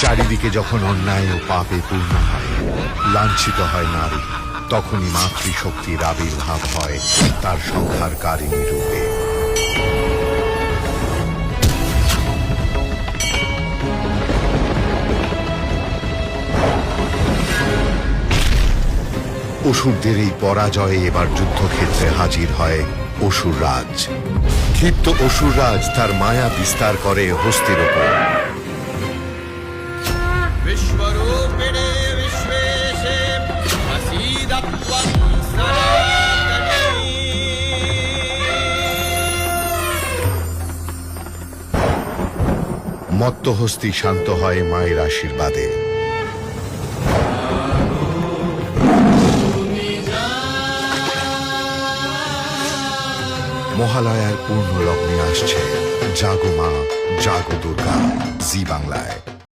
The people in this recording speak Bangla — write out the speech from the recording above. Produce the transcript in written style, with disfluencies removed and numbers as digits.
চারিদিকে যখন অন্যায় ও পাপে পূর্ণ হয়, লাঞ্ছিত হয় নারী, তখনই মাতৃশক্তির আবির্ভাব হয় তার সংহারকারিণী রূপে। অসুরদের এই পরাজয়ে এবার যুদ্ধক্ষেত্রে হাজির হয় অসুররাজ। ক্ষিপ্ত অসুররাজ তার মায়া বিস্তার করে হস্তির উপর। মত্ত হস্তি শান্ত হয় মায়ের আশীর্বাদে। মহালয়ার পূর্ণ লগ্নে আসছে জাগো মা, জাগো দুর্গা, জি বাংলায়।